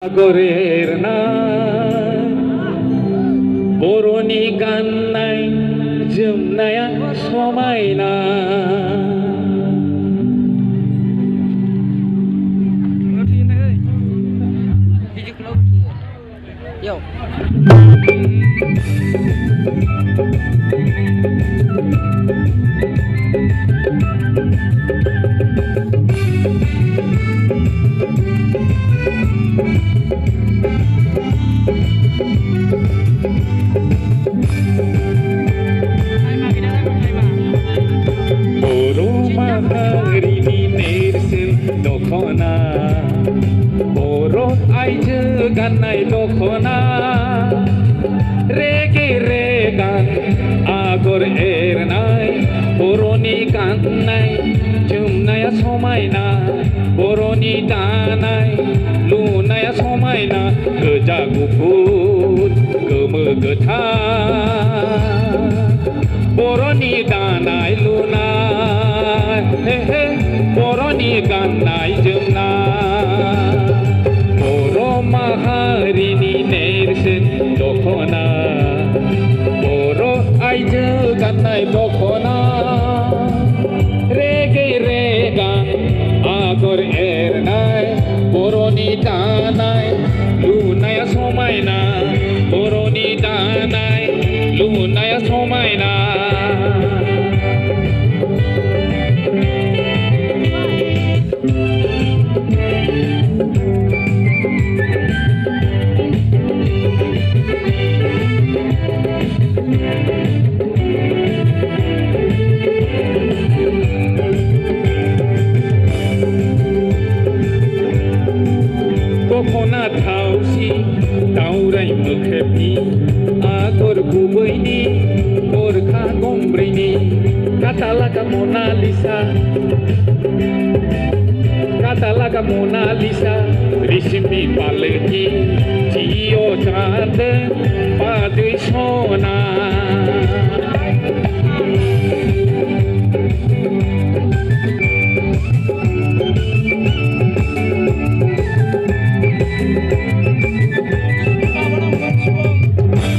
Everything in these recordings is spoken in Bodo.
সাগরের নাই বরণী গান নাই যমুনায়া সমায়না Yo. Boro maharini nersin dokhona Boro aije ganai dokhona Rege regan agor er nai Boroni kannai jumnaya somayna Boroni danai lunaya somayna Goja gufur gomo gothar Boroni danai lunai Boroni ganai jumnai Boro maharini nersin dokhona Boro aije ganai dokhona Rege regan agor er nai Boroni danai lunaya somayna Boroni danai lunaya somayna Dokhona thausi taurai mukhepi agor gubaini gorkha gombrini katalaga Mona Lisa rishmi palki jiyo chand padui sona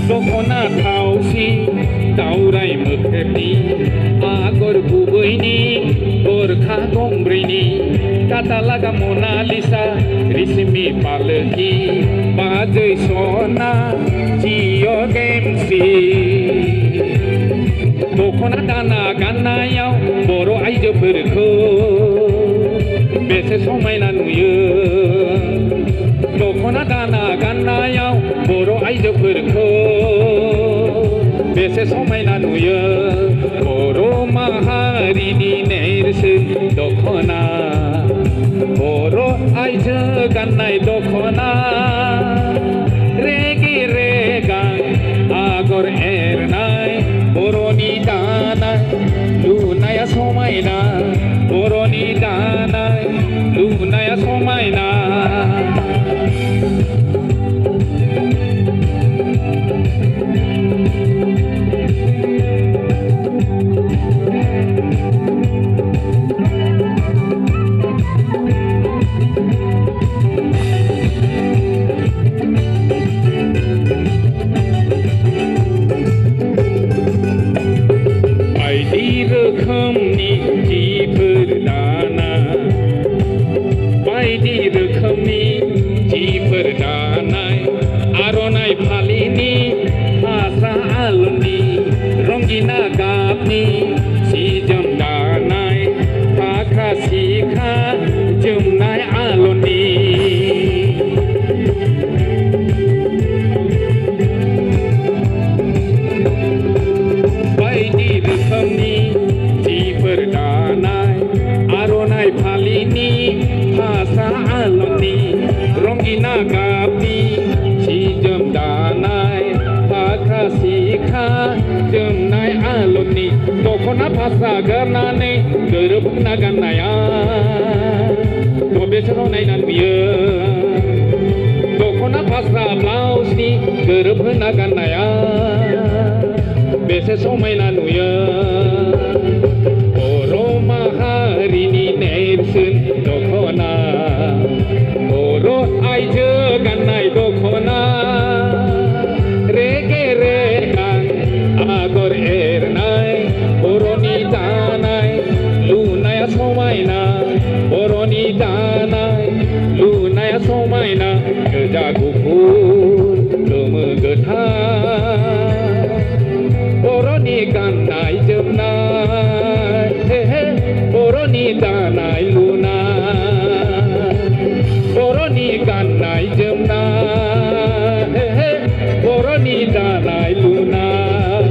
Dokhona thausi taurai mukhepi agor gubaini gorkha gombrini katalaga Mona Lisa rishmi palki padui sona jiyo gemsi Dokhona dana gannayaw boro aijoforkho bese somayna nuyo Dokhona dana gannayaw boro aijoforkho bese somayna nuyo Boro maharini nersin dokhona Boro aije gannai dokhona Rege regan agor er nai Boroni danai lunaya somayna Boroni danai lunaya somayna रोखोमनि जिफोर दाना बायदि रोखोमनि जिफोर दानाय आर'नाइ फालिनि फास्रा आलुनि रंगिना गाबनि सि जोम दानाय फाख्रा सिख्रा जोमनाय आलुनि बायदि रोखोमनि जिफोर दानाय आर'नाइ फालिनि फास्रा आलुनि रंगिना गाबनि सि जोम दानाय फाख्रा सिख्रा जोमनाय आलुनि दख'ना फास्रा गाननानै गोरोबना गाननाया बेसोराव नायना नुयो दख'ना फास्रा ब्लाउसनि गोरोबहोना गाननाया बेसे समायना नुयो बर' माहारिनि नेरसोन दख'ना बर' आइजो गान दानाय लुनाय बर'नि गाननाय जोमनाय बर'नि दानाय लुनाय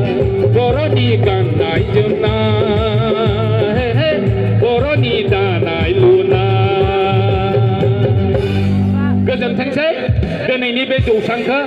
बर'नि गाननाय जोमनाय बर'नि दानाय लुनाय गोजोनथोंसै दिनैनि बे जौसांखौ